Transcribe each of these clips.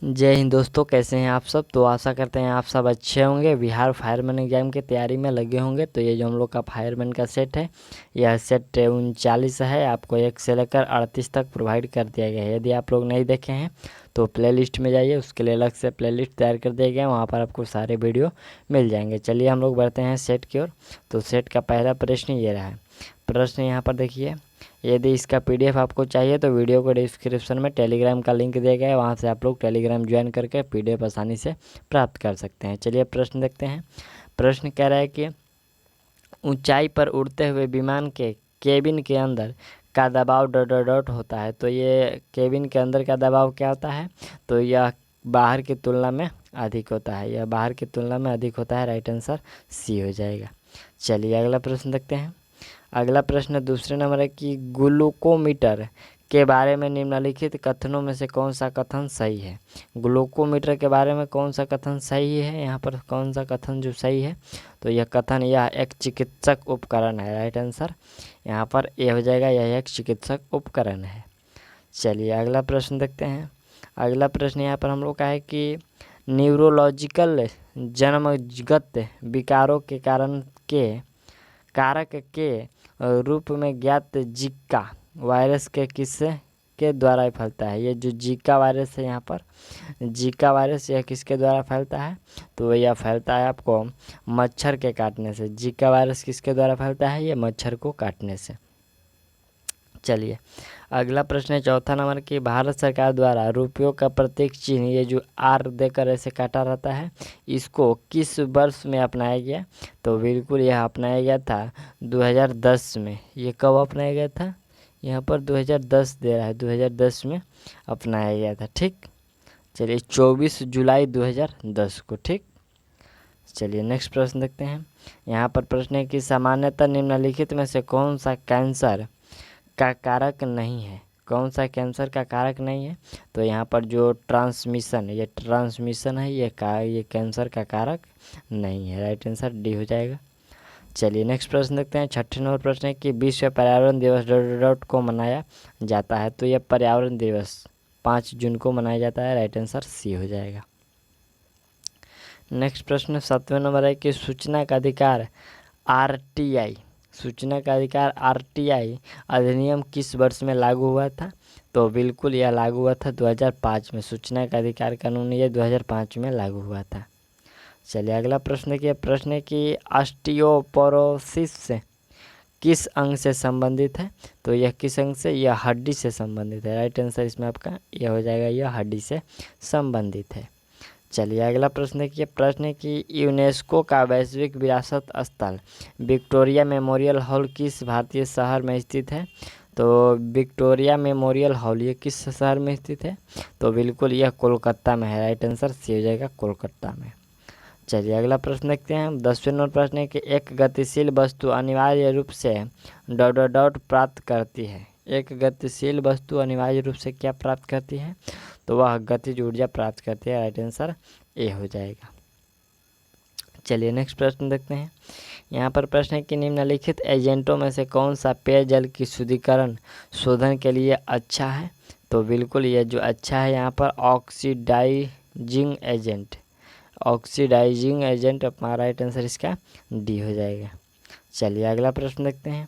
जय हिंद दोस्तों, कैसे हैं आप सब। तो आशा करते हैं आप सब अच्छे होंगे। बिहार फायरमैन एग्जाम की तैयारी में लगे होंगे। तो ये जो हम लोग का फायरमैन का सेट है, यह सेट 39 है। आपको 1 से लेकर 38 तक प्रोवाइड कर दिया गया है। यदि आप लोग नहीं देखे हैं तो प्लेलिस्ट में जाइए, उसके लिए अलग से प्लेलिस्ट तैयार कर दिया गया है, वहाँ पर आपको सारे वीडियो मिल जाएंगे। चलिए हम लोग बढ़ते हैं सेट की ओर। तो सेट का पहला प्रश्न ये रहा है। प्रश्न यहाँ पर देखिए, यदि इसका पीडीएफ आपको चाहिए तो वीडियो को डिस्क्रिप्शन में टेलीग्राम का लिंक दिया गया है, वहाँ से आप लोग टेलीग्राम ज्वाइन करके पीडीएफ आसानी से प्राप्त कर सकते हैं। चलिए प्रश्न देखते हैं। प्रश्न कह रहा है कि ऊंचाई पर उड़ते हुए विमान के केबिन के अंदर का दबाव डॉट डॉट डॉट होता है। तो ये केबिन के अंदर का दबाव क्या होता है, तो यह बाहर की तुलना में अधिक होता है। यह बाहर की तुलना में अधिक होता है। राइट आंसर सी हो जाएगा। चलिए अगला प्रश्न देखते हैं। अगला प्रश्न दूसरे नंबर है कि ग्लूकोमीटर के बारे में निम्नलिखित कथनों में से कौन सा कथन सही है। ग्लूकोमीटर के बारे में कौन सा कथन सही है, यहाँ पर कौन सा कथन जो सही है, तो यह कथन यह एक चिकित्सक उपकरण है। राइट आंसर यहाँ पर ए हो जाएगा, यह एक चिकित्सक उपकरण है। चलिए अगला प्रश्न देखते हैं। अगला प्रश्न यहाँ पर हम लोग का है कि न्यूरोलॉजिकल जन्मगत विकारों के कारक के रूप में ज्ञात जीका वायरस के किससे के द्वारा फैलता है। ये जो जीका वायरस है, यहाँ पर जीका वायरस यह किसके द्वारा फैलता है, तो यह फैलता है आपको मच्छर के काटने से। जीका वायरस किसके द्वारा फैलता है, ये मच्छर को काटने से। चलिए अगला प्रश्न है चौथा नंबर की, भारत सरकार द्वारा रुपयों का प्रतीक चिन्ह, ये जो आर देकर ऐसे काटा रहता है, इसको किस वर्ष में अपनाया गया, तो बिल्कुल यह अपनाया गया था 2010 में। ये कब अपनाया गया था, यहाँ पर 2010 दे रहा है, 2010 में अपनाया गया था। ठीक, चलिए 24 जुलाई 2010 को। ठीक, चलिए नेक्स्ट प्रश्न देखते हैं। यहाँ पर प्रश्न है कि सामान्यतः निम्नलिखित में से कौन सा कैंसर का कारक नहीं है। कौन सा कैंसर का कारक नहीं है, तो यहाँ पर जो ट्रांसमिशन है, ये कैंसर का कारक नहीं है। राइट आंसर डी हो जाएगा। चलिए नेक्स्ट प्रश्न देखते हैं। छठे नंबर प्रश्न है कि विश्व पर्यावरण दिवस डॉट डॉट को मनाया जाता है। तो यह पर्यावरण दिवस 5 जून को मनाया जाता है। राइट आंसर सी हो जाएगा। नेक्स्ट प्रश्न 7वें नंबर है कि सूचना का अधिकार आरटीआई अधिनियम किस वर्ष में लागू हुआ था, तो बिल्कुल यह लागू हुआ था 2005 में। सूचना का अधिकार कानून ये 2005 में लागू हुआ था। चलिए अगला प्रश्न देखिए। प्रश्न है कि ऑस्टियोपोरोसिस से किस अंग से संबंधित है, तो यह किस अंग से, यह हड्डी से संबंधित है। राइट आंसर इसमें आपका यह हो जाएगा, यह हड्डी से संबंधित है। चलिए अगला प्रश्न देखिए। प्रश्न है कि यूनेस्को का वैश्विक विरासत स्थल विक्टोरिया मेमोरियल हॉल किस भारतीय शहर में स्थित है, तो विक्टोरिया मेमोरियल हॉल ये किस शहर में स्थित है, तो बिल्कुल यह कोलकाता में है। राइट आंसर सी हो जाएगा, कोलकाता में। चलिए अगला प्रश्न देखते हैं। 10वें नंबर प्रश्न है कि एक गतिशील वस्तु अनिवार्य रूप से डॉट डॉट डॉट प्राप्त करती है। एक गतिशील वस्तु अनिवार्य रूप से क्या प्राप्त करती है, तो वह गतिज ऊर्जा प्राप्त करती है। राइट आंसर ए हो जाएगा। चलिए नेक्स्ट प्रश्न देखते हैं। यहाँ पर प्रश्न है कि निम्नलिखित एजेंटों में से कौन सा पेयजल की शुद्धिकरण शोधन के लिए अच्छा है, तो बिल्कुल यह जो अच्छा है यहाँ पर ऑक्सीडाइजिंग एजेंट अपना राइट आंसर इसका डी हो जाएगा। चलिए अगला प्रश्न देखते हैं।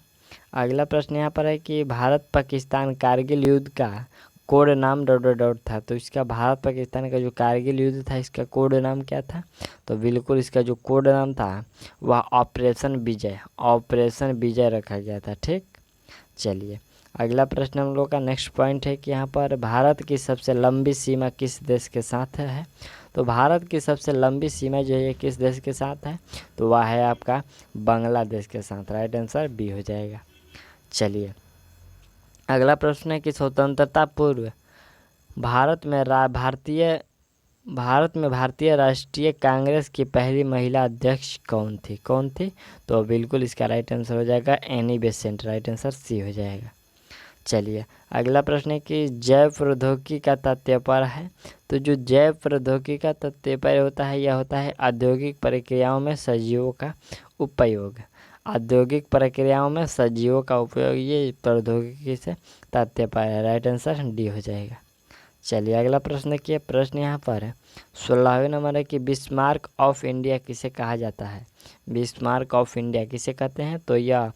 अगला प्रश्न यहाँ पर है कि भारत पाकिस्तान कारगिल युद्ध का कोड नाम डॉट डॉट डॉट था। तो इसका भारत पाकिस्तान का जो कारगिल युद्ध था, इसका कोड नाम क्या था, तो बिल्कुल इसका जो कोड नाम था वह ऑपरेशन विजय रखा गया था। ठीक, चलिए अगला प्रश्न हम लोग का नेक्स्ट पॉइंट है कि यहाँ पर भारत की सबसे लंबी सीमा किस देश के साथ है, तो भारत की सबसे लंबी सीमा जो है किस देश के साथ है, तो वह है आपका बांग्लादेश के साथ। राइट आंसर बी हो जाएगा। चलिए अगला प्रश्न है कि स्वतंत्रता पूर्व भारत में भारतीय राष्ट्रीय कांग्रेस की पहली महिला अध्यक्ष कौन थी, तो बिल्कुल इसका राइट आंसर हो जाएगा Annie Besant. Right answer C हो जाएगा। चलिए अगला प्रश्न है कि जैव प्रौद्योगिकी का तात्पर्य है, तो जो जैव प्रौद्योगिकी का तात्पर्य होता है यह होता है औद्योगिक प्रक्रियाओं में सजीवों का उपयोग। औद्योगिक प्रक्रियाओं में सजीवों का उपयोग ये प्रौद्योगिकी से तात्पर्य है। राइट आंसर डी हो जाएगा। चलिए अगला प्रश्न देखिए। प्रश्न यहाँ पर है 16वें नंबर है कि बिस्मार्क ऑफ इंडिया किसे कहा जाता है। बिस्मार्क ऑफ इंडिया किसे कहते हैं, तो यह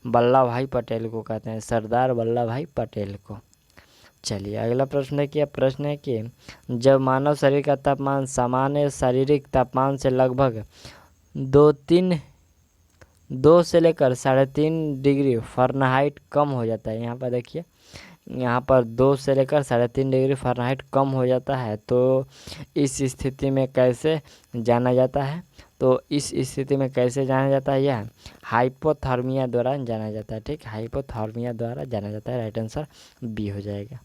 वल्लभ भाई पटेल को कहते हैं, सरदार वल्लभ भाई पटेल को। चलिए अगला प्रश्न देखिए। प्रश्न है कि जब मानव शरीर का तापमान सामान्य शारीरिक तापमान से लगभग 2 से लेकर 3.5 डिग्री फ़ारेनहाइट कम हो जाता है। यहाँ पर देखिए, यहाँ पर 2 से लेकर 3.5 डिग्री फ़ारेनहाइट कम हो जाता है, तो इस स्थिति में कैसे जाना जाता है, तो इस स्थिति में कैसे जाना जाता है, यह हाइपोथर्मिया द्वारा जाना जाता है। ठीक, हाइपोथर्मिया द्वारा जाना जाता है। राइट आंसर बी हो जाएगा।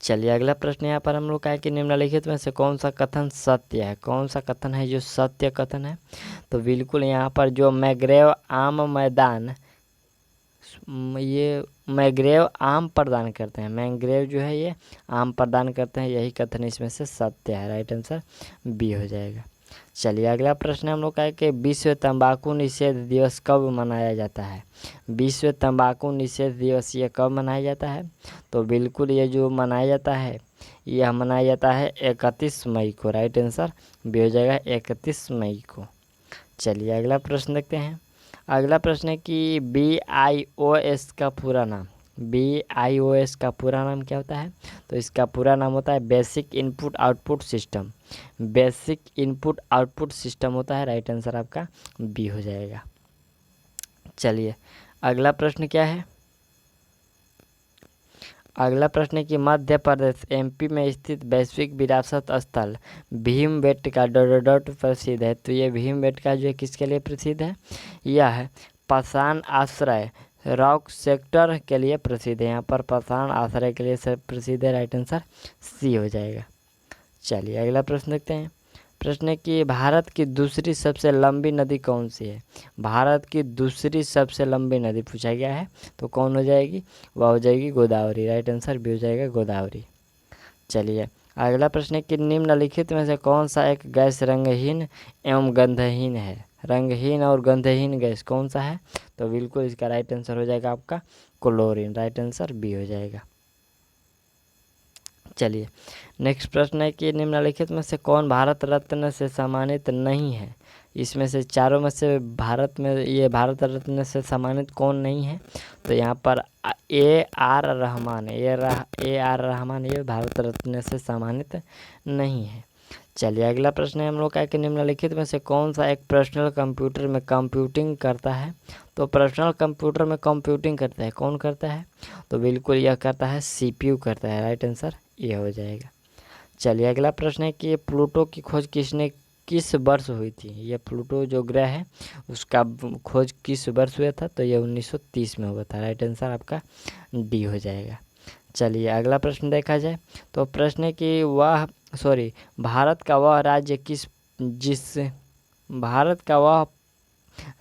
चलिए अगला प्रश्न यहाँ पर हम लोग का है कि निम्नलिखित में से कौन सा कथन सत्य है। कौन सा कथन है जो सत्य कथन है, तो बिल्कुल यहाँ पर जो मैग्रेव आम मैदान, ये मैग्रेव आम प्रदान करते हैं, मैग्रेव जो है ये आम प्रदान करते हैं, यही कथन इसमें से सत्य है। राइट आंसर बी हो जाएगा। चलिए अगला प्रश्न हम लोग का है कि विश्व तंबाकू निषेध दिवस कब मनाया जाता है। विश्व तंबाकू निषेध दिवस ये कब मनाया जाता है, तो बिल्कुल ये जो मनाया जाता है, यह मनाया जाता है 31 मई को। राइट आंसर बी हो जाएगा 31 मई को। चलिए अगला प्रश्न देखते हैं। अगला प्रश्न है कि BIOS का पूरा नाम, BIOS का पूरा नाम क्या होता है, तो इसका पूरा नाम होता है basic input output system. Basic input output system होता है। राइट आंसर आपका बी हो जाएगा। चलिए अगला प्रश्न क्या है। अगला प्रश्न है कि मध्य प्रदेश MP में स्थित वैश्विक विरासत स्थल भीमबेटका डॉट प्रसिद्ध है, तो ये भीमबेटका जो है किसके लिए प्रसिद्ध है, यह पाषाण आश्रय रॉक सेक्टर के लिए प्रसिद्ध है। यहाँ पर पाषाण आश्रय के लिए प्रसिद्ध है। राइट आंसर सी हो जाएगा। चलिए अगला प्रश्न देखते हैं। प्रश्न है कि भारत की दूसरी सबसे लंबी नदी कौन सी है। भारत की दूसरी सबसे लंबी नदी पूछा गया है, तो कौन हो जाएगी, वह हो जाएगी गोदावरी। राइट आंसर भी हो जाएगा गोदावरी। चलिए अगला प्रश्न है कि निम्नलिखित में से कौन सा एक गैस रंगहीन एवं गंधहीन है। रंगहीन और गंधहीन गैस कौन सा है, तो बिल्कुल इसका राइट आंसर हो जाएगा आपका क्लोरीन। राइट आंसर बी हो जाएगा। चलिए नेक्स्ट प्रश्न है कि निम्नलिखित में से कौन भारत रत्न से सम्मानित नहीं है। इसमें से चारों में से भारत में ये भारत रत्न से सम्मानित कौन नहीं है, तो यहाँ पर AR रहमान, AR रहमान ये भारत रत्न से सम्मानित नहीं है। चलिए अगला प्रश्न है हम लोग का कि निम्नलिखित में से कौन सा एक पर्सनल कंप्यूटर में कंप्यूटिंग करता है, तो पर्सनल कंप्यूटर में कंप्यूटिंग करता है, कौन करता है, तो बिल्कुल यह करता है CPU करता है। राइट आंसर ये हो जाएगा। चलिए अगला प्रश्न है कि प्लूटो की खोज किस वर्ष हुई थी। ये प्लूटो जो ग्रह है उसका खोज किस वर्ष हुआ था, तो ये 1930 में हुआ था। राइट आंसर आपका डी हो जाएगा। चलिए अगला प्रश्न देखा जाए, तो प्रश्न है कि भारत का वह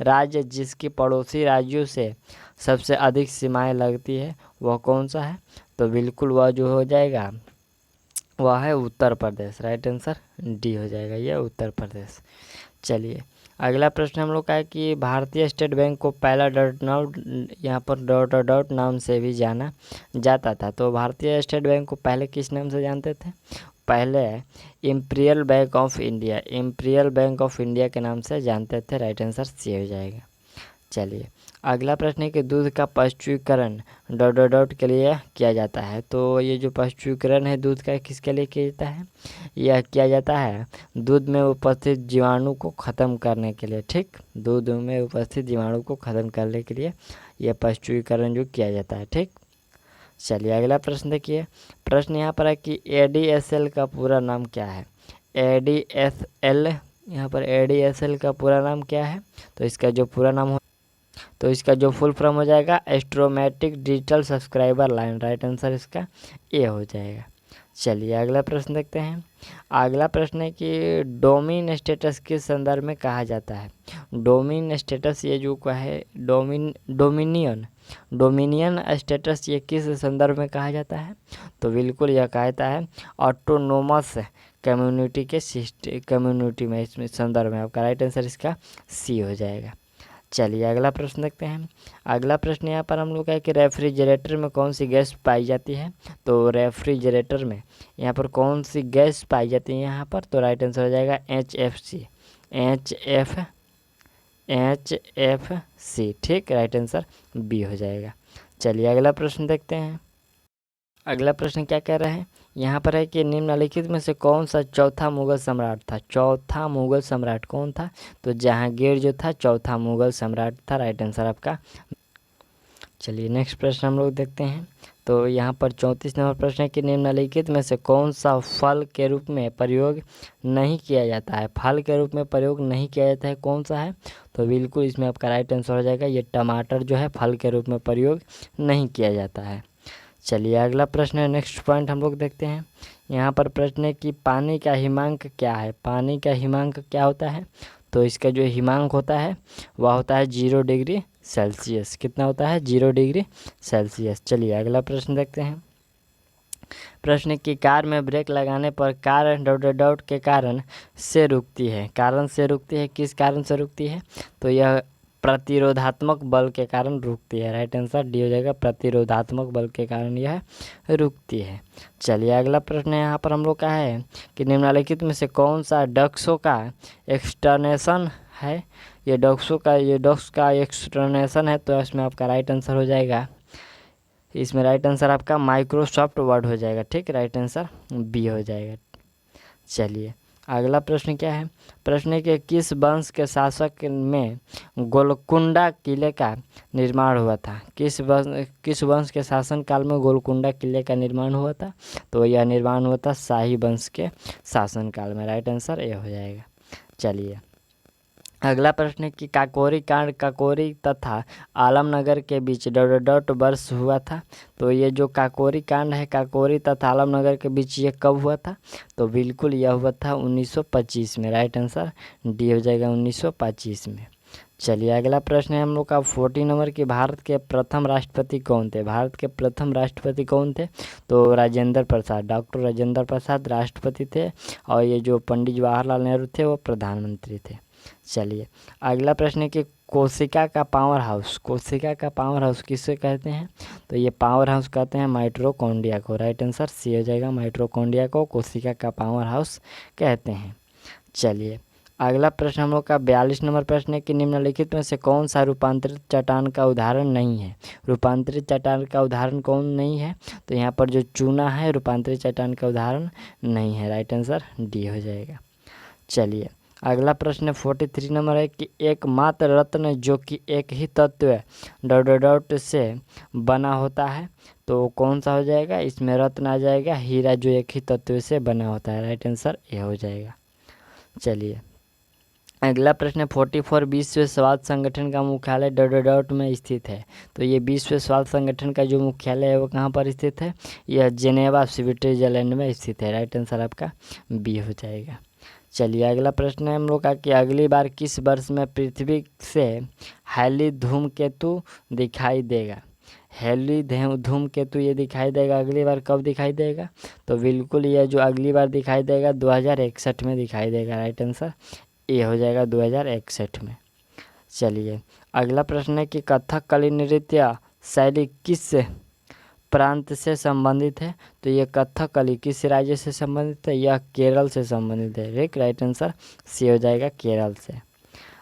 राज्य जिसकी पड़ोसी राज्यों से सबसे अधिक सीमाएं लगती है, वह कौन सा है, तो बिल्कुल वह जो हो जाएगा वह है Uttar Pradesh. Right answer D हो जाएगा, यह उत्तर प्रदेश। चलिए अगला प्रश्न हम लोग का है कि भारतीय स्टेट बैंक को पहला यहाँ पर डॉट नाम से भी जाना जाता था, तो भारतीय स्टेट बैंक को पहले किस नाम से जानते थे, पहले imperial bank of India, imperial bank of India के नाम से जानते थे। राइट आंसर सी हो जाएगा। चलिए अगला प्रश्न है कि दूध का पश्चीकरण डॉट के लिए किया जाता है, तो ये जो पश्चीकरण है दूध का किसके लिए किया जाता है, यह किया जाता है दूध में उपस्थित जीवाणु को ख़त्म करने के लिए। ठीक, दूध में उपस्थित जीवाणु को ख़त्म करने के लिए यह पश्चीकरण जो किया जाता है। ठीक, चलिए अगला प्रश्न देखिए। प्रश्न यहाँ पर है कि ADSL का पूरा नाम क्या है। ADSL, यहाँ पर ADSL का पूरा नाम क्या है, तो इसका जो पूरा नाम हो, तो इसका जो फुल फॉर्म हो जाएगा asymmetric digital subscriber line. Right answer इसका ए हो जाएगा। चलिए अगला प्रश्न देखते हैं। अगला प्रश्न है कि डोमेन स्टेटस किस संदर्भ में कहा जाता है। डोमेन स्टेटस ये जो क्या है, डोमिनियन स्टेटस ये किस संदर्भ में कहा जाता है, तो बिल्कुल यह कहता है ऑटोनोमस कम्युनिटी में, इसमें संदर्भ में आपका राइट आंसर इसका सी हो जाएगा। चलिए अगला प्रश्न देखते हैं। अगला प्रश्न यहाँ पर हम लोग का है कि रेफ्रिजरेटर में कौन सी गैस पाई जाती है। तो रेफ्रिजरेटर में यहाँ पर कौन सी गैस पाई जाती है यहाँ पर, तो राइट आंसर हो जाएगा HFC, HFC, ठीक, राइट आंसर बी हो जाएगा। चलिए अगला प्रश्न देखते हैं। अगला प्रश्न क्या कह रहा है, यहाँ पर है कि निम्नलिखित में से कौन सा चौथा मुगल सम्राट था। चौथा मुगल सम्राट कौन था, तो जहांगीर जो था चौथा मुगल सम्राट था, राइट आंसर आपका। चलिए नेक्स्ट प्रश्न हम लोग देखते हैं। तो यहाँ पर 34 नंबर प्रश्न है कि निम्नलिखित में से कौन सा फल के रूप में प्रयोग नहीं किया जाता है। फल के रूप में प्रयोग नहीं किया जाता है, कौन सा है, तो बिल्कुल इसमें आपका राइट आंसर हो जाएगा ये टमाटर जो है फल के रूप में प्रयोग नहीं किया जाता है। चलिए अगला प्रश्न है, नेक्स्ट पॉइंट हम लोग देखते हैं। यहाँ पर प्रश्न है कि पानी का हिमांक क्या है। पानी का हिमांक क्या होता है, तो इसका जो हिमांक होता है वह होता है 0 डिग्री सेल्सियस। कितना होता है, 0 डिग्री सेल्सियस। चलिए अगला प्रश्न देखते हैं। प्रश्न की कार में ब्रेक लगाने पर कार ... के कारण से रुकती है। कारण से रुकती है, किस कारण से रुकती है, तो यह प्रतिरोधात्मक बल के कारण रुकती है। राइट आंसर डी हो जाएगा, प्रतिरोधात्मक बल के कारण यह रुकती है। चलिए अगला प्रश्न यहाँ पर हम लोग का है कि निम्नलिखित में से कौन सा डक्सों का एक्सटर्नेशन है। ये डक्स का एक्सटर्नेशन है, तो इसमें आपका राइट आंसर हो जाएगा, इसमें राइट आंसर आपका माइक्रोसॉफ्ट वर्ड हो जाएगा, ठीक, राइट आंसर बी हो जाएगा। चलिए अगला प्रश्न क्या है, प्रश्न के किस वंश के शासक में गोलकुंडा किले का निर्माण हुआ था। किस वंश के शासन काल में गोलकुंडा किले का निर्माण हुआ था, तो यह निर्माण हुआ था शाही वंश के शासन काल में, राइट आंसर ए हो जाएगा। चलिए अगला प्रश्न है कि काकोरी कांड काकोरी तथा आलमनगर के बीच ... वर्ष हुआ था। तो ये जो काकोरी कांड है काकोरी तथा आलमनगर के बीच ये कब हुआ था, तो बिल्कुल यह हुआ था 1925 में, राइट आंसर डी हो जाएगा 1925 में। चलिए अगला प्रश्न है हम लोग का 14 नंबर की भारत के प्रथम राष्ट्रपति कौन थे। भारत के प्रथम राष्ट्रपति कौन थे, तो राजेंद्र प्रसाद, डॉक्टर राजेंद्र प्रसाद राष्ट्रपति थे, और ये जो पंडित जवाहरलाल नेहरू थे वो प्रधानमंत्री थे। चलिए अगला प्रश्न है कि कोशिका का पावर हाउस, कोशिका का पावर हाउस किसे कहते हैं, तो ये पावर हाउस कहते हैं माइटोकॉन्ड्रिया को, राइट आंसर सी हो जाएगा, माइटोकॉन्ड्रिया को कोशिका का पावर हाउस कहते हैं। चलिए अगला प्रश्न हम लोग का 42 नंबर प्रश्न है कि निम्नलिखित में से कौन सा रूपांतरित चट्टान का उदाहरण नहीं है। रूपांतरित चट्टान का उदाहरण कौन नहीं है, तो यहाँ पर जो चूना है रूपांतरित चट्टान का उदाहरण नहीं है, राइट आंसर डी हो जाएगा। चलिए अगला प्रश्न 43 नंबर है कि एकमात्र रत्न जो कि एक ही तत्व ... से बना होता है, तो कौन सा हो जाएगा, इसमें रत्न आ जाएगा हीरा, जो एक ही तत्व से बना होता है, राइट आंसर ए हो जाएगा। चलिए अगला प्रश्न 44 विश्व स्वास्थ्य संगठन का मुख्यालय ... में स्थित है। तो ये विश्व स्वास्थ्य संगठन का जो मुख्यालय है वो कहाँ पर स्थित है, यह जेनेवा स्विट्जरलैंड में स्थित है, राइट आंसर आपका बी हो जाएगा। चलिए अगला प्रश्न है हम लोग का कि अगली बार किस वर्ष में पृथ्वी से हैली धूमकेतु दिखाई देगा। हैली धूमकेतु ये दिखाई देगा अगली बार कब दिखाई देगा, तो बिल्कुल ये जो अगली बार दिखाई देगा 2061 में दिखाई देगा, राइट आंसर ए हो जाएगा 2061 में। चलिए अगला प्रश्न है कि कथकली नृत्य शैली किस प्रांत से संबंधित है, तो ये कथकली किस राज्य से संबंधित है, यह केरल से संबंधित है, राइट आंसर सी हो जाएगा केरल से।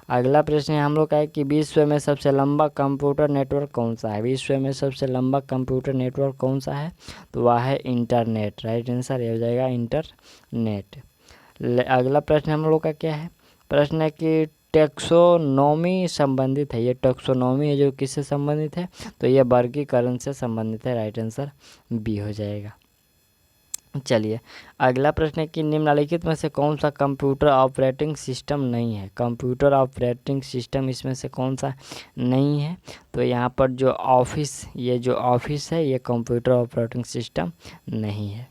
अगला प्रश्न हम लोग का है कि विश्व में सबसे लंबा कंप्यूटर नेटवर्क कौन सा है। विश्व में सबसे लंबा कंप्यूटर नेटवर्क कौन सा है, तो वह है इंटरनेट, राइट आंसर ये हो जाएगा इंटरनेट। अगला प्रश्न हम लोग का क्या है, प्रश्न है कि टैक्सोनॉमी संबंधित है। ये टैक्सोनॉमी है जो किससे संबंधित है, तो ये वर्गीकरण से संबंधित है, राइट आंसर बी हो जाएगा। चलिए अगला प्रश्न है कि निम्नलिखित में से कौन सा कंप्यूटर ऑपरेटिंग सिस्टम नहीं है। कंप्यूटर ऑपरेटिंग सिस्टम इसमें से कौन सा नहीं है, तो यहाँ पर जो ऑफिस है ये कंप्यूटर ऑपरेटिंग सिस्टम नहीं है।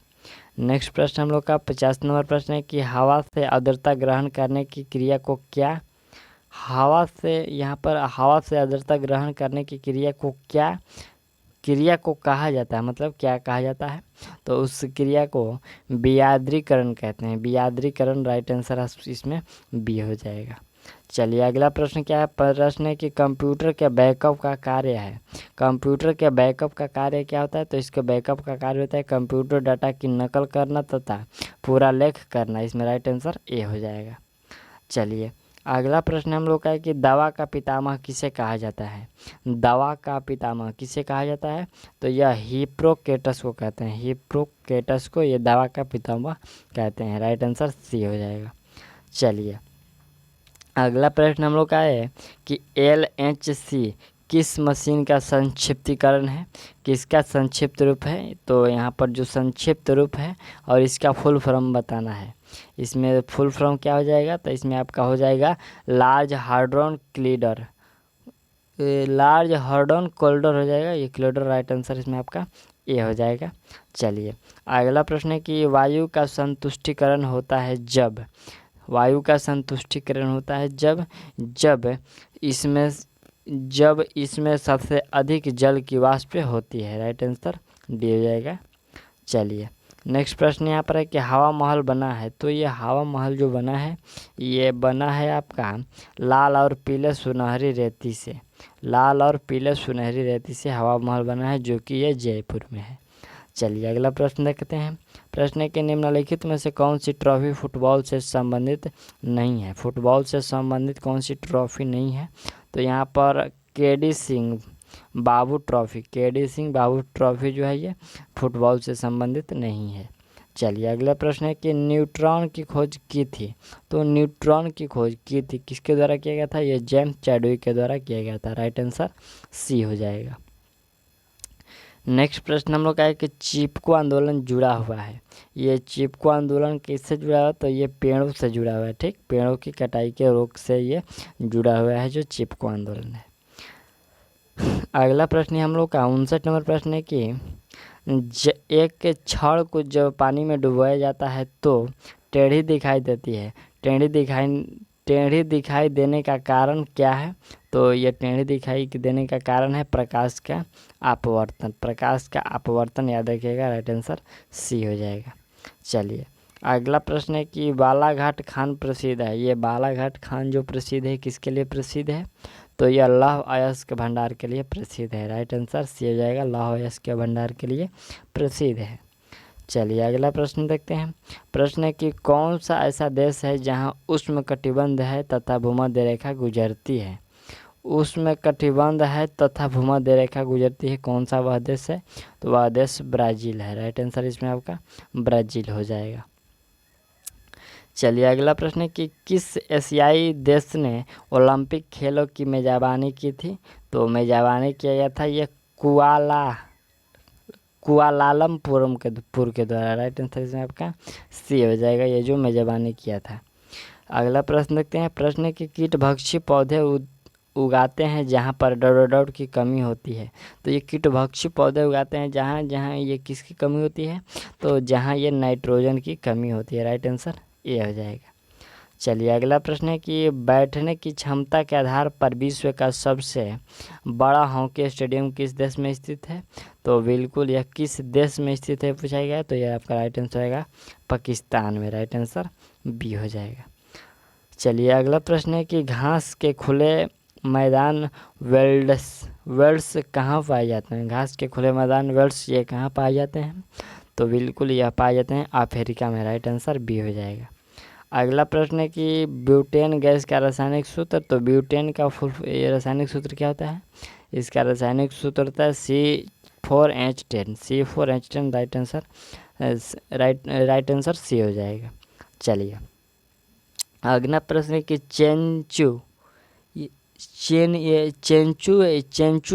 नेक्स्ट प्रश्न हम लोग का 50 नंबर प्रश्न है कि हवा से आर्द्रता ग्रहण करने की क्रिया को क्या, हवा से आर्द्रता ग्रहण करने की क्रिया को कहा जाता है, मतलब क्या कहा जाता है, तो उस क्रिया को वियाद्रीकरण कहते हैं, वियाद्रीकरण, राइट आंसर इसमें बी हो जाएगा। चलिए अगला प्रश्न क्या है, प्रश्न है कि कंप्यूटर के बैकअप का कार्य है। कंप्यूटर के बैकअप का कार्य क्या होता है, तो इसके बैकअप का कार्य होता है कंप्यूटर डाटा की नकल करना तथा पूरा लेख करना। इसमें राइट आंसर ए हो जाएगा। चलिए अगला प्रश्न हम लोग का है कि दवा का पितामह किसे कहा जाता है। दवा का पितामह किसे कहा जाता है, तो यह हिप्पोक्रेटस को कहते हैं। हिप्पोक्रेटस को ये दवा का पितामह कहते हैं। राइट आंसर सी हो जाएगा। चलिए अगला प्रश्न हम लोग का है कि LHC किस मशीन का संक्षिप्तीकरण है, किसका संक्षिप्त रूप है। तो यहाँ पर जो संक्षिप्त रूप है और इसका फुल फॉर्म बताना है। इसमें फुल फॉर्म क्या हो जाएगा, तो इसमें आपका हो जाएगा लार्ज हार्ड्रॉन क्लीडर। लार्ज हार्ड्रॉन कोल्डर हो जाएगा, ये क्लीडर राइट आंसर इसमें आपका ए हो जाएगा। चलिए अगला प्रश्न है कि वायु का संतुष्टिकरण होता है जब। वायु का संतुष्टिकरण होता है जब इसमें सबसे अधिक जल की वाष्प होती है। राइट आंसर डी हो जाएगा। चलिए नेक्स्ट प्रश्न यहाँ पर है कि हवा महल बना है। तो ये हवा महल जो बना है ये बना है आपका लाल और पीले सुनहरी रेती से। लाल और पीले सुनहरी रेती से हवा महल बना है, जो कि ये जयपुर में है। चलिए अगला प्रश्न देखते हैं। प्रश्न है कि निम्नलिखित में से कौन सी ट्रॉफी फुटबॉल से संबंधित नहीं है। फुटबॉल से संबंधित कौन सी ट्रॉफी नहीं है, तो यहाँ पर KD सिंह बाबू ट्रॉफी जो है ये फुटबॉल से संबंधित नहीं है। चलिए अगला प्रश्न है कि न्यूट्रॉन की खोज की थी। तो न्यूट्रॉन की खोज की थी किसके द्वारा किया गया था, ये जेम्स चैडविक के द्वारा किया गया था। राइट आंसर सी हो जाएगा। नेक्स्ट प्रश्न हम लोग का है कि चिपको आंदोलन जुड़ा हुआ है। ये चिपको आंदोलन किससे जुड़ा हुआ है, तो ये पेड़ों से जुड़ा हुआ है। ठीक, पेड़ों की कटाई के रोक से ये जुड़ा हुआ है जो चिपको आंदोलन है। अगला प्रश्न हम लोग का 59 नंबर प्रश्न है कि एक छड़ को जब पानी में डुबाया जाता है तो टेढ़ी दिखाई देती है। टेढ़ी दिखाई देने का कारण क्या है, तो ये टेढ़ी दिखाई देने का कारण है प्रकाश का अपवर्तन। याद रखिएगा, राइट आंसर सी हो जाएगा। चलिए अगला प्रश्न है कि बालाघाट खान प्रसिद्ध है। ये बालाघाट खान जो प्रसिद्ध है किसके लिए प्रसिद्ध है, तो यह लौह अयस्क भंडार के लिए प्रसिद्ध है। राइट आंसर सी हो जाएगा, लौह अयस्क भंडार के लिए प्रसिद्ध है। चलिए अगला प्रश्न देखते हैं। प्रश्न है कि कौन सा ऐसा देश है जहां उष्णकटिबंध है तथा भूमध्य रेखा गुजरती है। उष्णकटिबंध है तथा भूमध्य रेखा गुजरती है, कौन सा वह देश है, तो वह देश ब्राज़ील है। राइट आंसर इसमें आपका ब्राज़ील हो जाएगा। चलिए अगला प्रश्न है कि किस एशियाई देश ने ओलंपिक खेलों की मेज़बानी की थी। तो मेज़बानी किया गया था ये कुआलालमपुर के द्वारा। राइट आंसर इसमें आपका सी हो जाएगा, ये जो मेज़बानी किया था। अगला प्रश्न देखते हैं। प्रश्न है कि कीटभक्षी पौधे उगाते हैं जहाँ पर डोडोड की कमी होती है। तो ये कीटभक्षी पौधे उगाते हैं जहाँ ये किसकी कमी होती है, तो जहाँ ये नाइट्रोजन की कमी होती है। राइट आंसर ए हो जाएगा। चलिए अगला प्रश्न है कि बैठने की क्षमता के आधार पर विश्व का सबसे बड़ा हॉकी स्टेडियम किस देश में स्थित है। तो बिल्कुल यह किस देश में स्थित है पूछा गया, तो यह आपका राइट आंसर होगा पाकिस्तान में। राइट आंसर बी हो जाएगा। चलिए अगला प्रश्न है कि घास के खुले मैदान वेल्ड्स कहाँ पाए जाते हैं। घास के खुले मैदान वेल्ड्स ये कहाँ पाए जाते हैं, तो बिल्कुल यह पाए जाते हैं अफ्रीका में। राइट आंसर बी हो जाएगा। अगला प्रश्न है कि ब्यूटेन गैस का रासायनिक सूत्र। तो ब्यूटेन का रासायनिक सूत्र क्या होता है, इसका रासायनिक सूत्र होता है C4H10। राइट आंसर सी हो जाएगा। चलिए अगला प्रश्न है कि चेंचू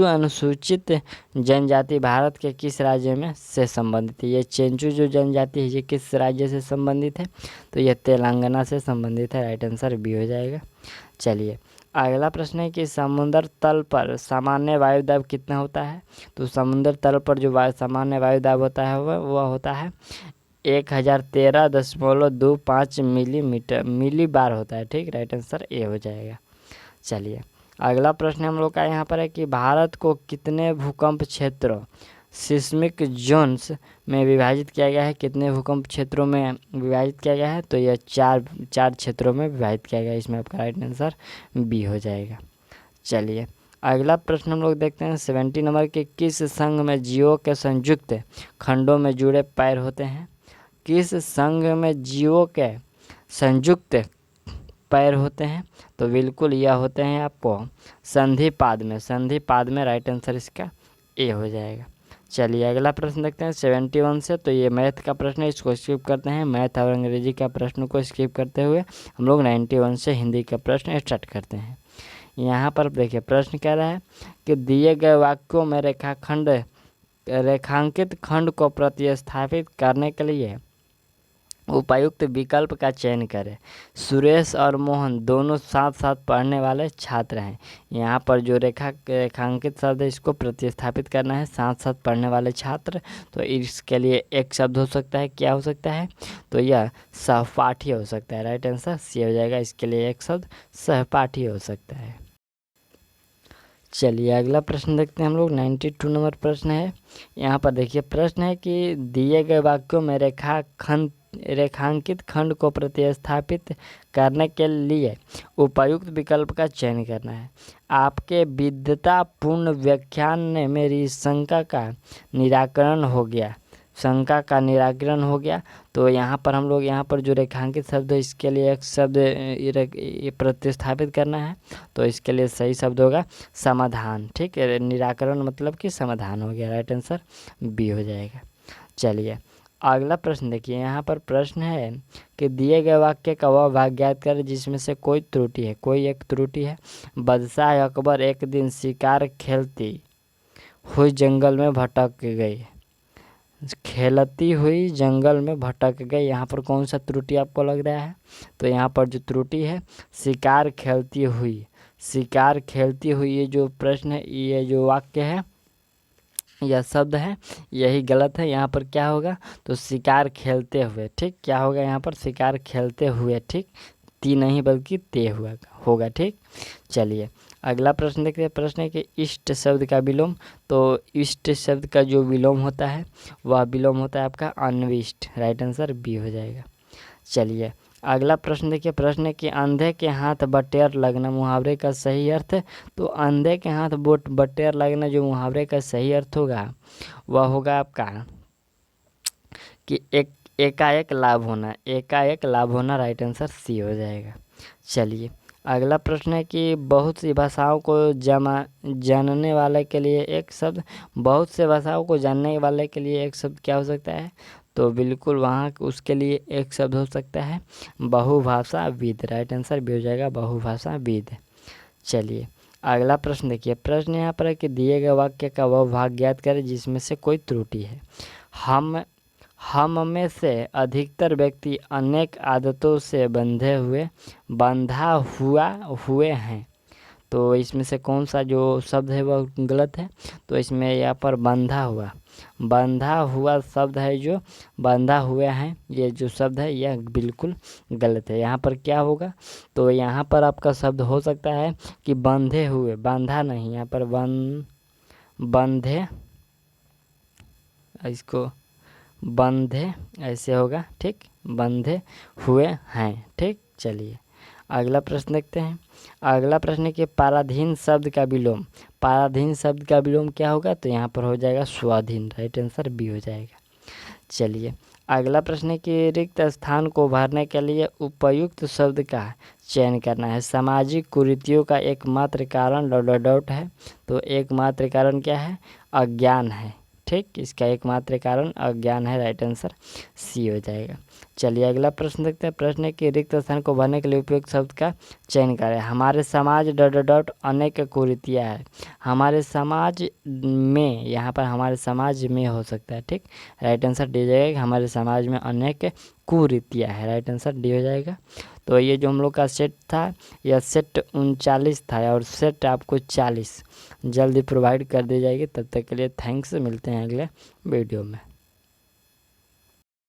अनुसूचित जनजाति भारत के किस राज्य में से संबंधित है। ये चेंचू जो जनजाति है ये किस राज्य से संबंधित है, तो ये तेलंगाना से संबंधित है। राइट आंसर बी हो जाएगा। चलिए अगला प्रश्न है कि समुद्र तल पर सामान्य वायुदाब कितना होता है। तो समुद्र तल पर जो सामान्य वायुदाब होता है वह होता है 1013.25 मिलीबार होता है। ठीक, राइट आंसर ए हो जाएगा। चलिए अगला प्रश्न हम लोग का यहाँ पर है कि भारत को कितने भूकंप क्षेत्रों सिस्मिक जोन्स में विभाजित किया गया है? कितने भूकंप क्षेत्रों में विभाजित किया गया है? तो यह चार क्षेत्रों में विभाजित किया गया है। इसमें आपका राइट आंसर बी हो जाएगा। चलिए अगला प्रश्न हम लोग देखते हैं 70 नंबर के, किस संघ में जीवों के संयुक्त खंडों में जुड़े पैर होते हैं? किस संघ में जीवों के संयुक्त पैर होते हैं? तो बिल्कुल यह होते हैं आपको संधिपाद में। संधिपाद में राइट आंसर इसका ए हो जाएगा। चलिए अगला प्रश्न देखते हैं 71 से। तो ये मैथ का प्रश्न है, इसको स्किप करते हैं। मैथ और अंग्रेजी का प्रश्न को स्किप करते हुए हम लोग 91 से हिंदी का प्रश्न स्टार्ट करते हैं। यहाँ पर देखिए प्रश्न कह रहा है कि दिए गए वाक्यों में रेखांकित खंड को प्रतिस्थापित करने के लिए उपयुक्त विकल्प का चयन करें। सुरेश और मोहन दोनों साथ साथ पढ़ने वाले छात्र हैं। यहाँ पर जो रेखांकित शब्द है इसको प्रतिस्थापित करना है, साथ साथ पढ़ने वाले छात्र। तो इसके लिए एक शब्द हो सकता है, क्या हो सकता है? तो यह सहपाठी हो सकता है। राइट आंसर सी हो जाएगा। इसके लिए एक शब्द सहपाठी हो सकता है। चलिए अगला प्रश्न देखते हैं हम लोग 92 नंबर प्रश्न है। यहाँ पर देखिए प्रश्न है कि दिए गए वाक्यों में रेखांकित खंड को प्रतिस्थापित करने के लिए उपयुक्त विकल्प का चयन करना है। आपके विद्वतापूर्ण व्याख्यान में मेरी शंका का निराकरण हो गया। तो यहाँ पर हम लोग यहाँ पर जो रेखांकित शब्द है इसके लिए एक शब्द ये प्रतिस्थापित करना है। तो इसके लिए सही शब्द होगा समाधान। ठीक है, निराकरण मतलब कि समाधान हो गया। राइट आंसर बी हो जाएगा। चलिए अगला प्रश्न देखिए। यहाँ पर प्रश्न है कि दिए गए वाक्य का वह भाग ज्ञात करें जिसमें से कोई त्रुटि है। कोई एक त्रुटि है। बादशाह अकबर एक दिन शिकार खेलती हुई जंगल में भटक गई। यहाँ पर कौन सा त्रुटि आपको लग रहा है? तो यहाँ पर जो त्रुटि है शिकार खेलती हुई ये जो प्रश्न है, ये जो वाक्य है, यह शब्द है, यही गलत है। यहाँ पर क्या होगा? तो शिकार खेलते हुए। ठीक, क्या होगा यहाँ पर? शिकार खेलते हुए। ठीक, ती नहीं बल्कि ते होगा। ठीक, चलिए अगला प्रश्न देखते हैं। प्रश्न है कि इष्ट शब्द का विलोम। तो इष्ट शब्द का जो विलोम होता है वह विलोम होता है आपका अन्विष्ट। राइट आंसर बी हो जाएगा। चलिए अगला प्रश्न देखिए। प्रश्न है कि अंधे के हाथ बटेर लगना मुहावरे का सही अर्थ है। तो अंधे के हाथ बटेर लगना जो मुहावरे का सही अर्थ होगा वह होगा आपका कि एकाएक लाभ होना। राइट आंसर सी हो जाएगा। चलिए अगला प्रश्न है कि बहुत सी भाषाओं को जानने वाले के लिए एक शब्द क्या हो सकता है? तो बिल्कुल वहाँ उसके लिए एक शब्द हो सकता है बहुभाषाविद। राइट आंसर भी हो जाएगा बहुभाषाविद। चलिए अगला प्रश्न देखिए। प्रश्न यहाँ पर है कि दिए गए वाक्य का वह भाग ज्ञात करें जिसमें से कोई त्रुटि है। हम में से अधिकतर व्यक्ति अनेक आदतों से बंधा हुए हैं। तो इसमें से कौन सा जो शब्द है वह गलत है? तो इसमें यहाँ पर बंधा हुआ शब्द है, जो बंधा हुए हैं ये जो शब्द है यह बिल्कुल गलत है। यहाँ पर क्या होगा? तो यहाँ पर आपका शब्द हो सकता है कि बंधे हुए, बांधा नहीं, यहाँ पर बंधे, इसको बंधे ऐसे होगा। ठीक, बंधे हुए हैं। ठीक, चलिए अगला प्रश्न देखते हैं। अगला प्रश्न है कि पराधीन शब्द का विलोम क्या होगा? तो यहाँ पर हो जाएगा स्वाधीन। राइट आंसर बी हो जाएगा। चलिए अगला प्रश्न है कि रिक्त स्थान को भरने के लिए उपयुक्त शब्द का चयन करना है। सामाजिक कुरीतियों का एकमात्र कारण है। तो एकमात्र कारण क्या है? अज्ञान है। ठीक, इसका एकमात्र कारण अज्ञान है। राइट आंसर सी हो जाएगा। चलिए अगला प्रश्न देखते हैं। प्रश्न है कि रिक्त स्थान को भरने के लिए उपयुक्त शब्द का चयन करें। हमारे समाज अनेक कुरीतियाँ है। हमारे समाज में, यहाँ पर हमारे समाज में हो सकता है। ठीक, राइट आंसर डी हो जाएगा। हमारे समाज में अनेक कुरीतियाँ है। राइट आंसर डी हो जाएगा। तो ये जो हम लोग का सेट था यह सेट 39 था और सेट आपको 40 जल्दी प्रोवाइड कर दी जाएगी। तब तक के लिए थैंक्स। मिलते हैं अगले वीडियो में।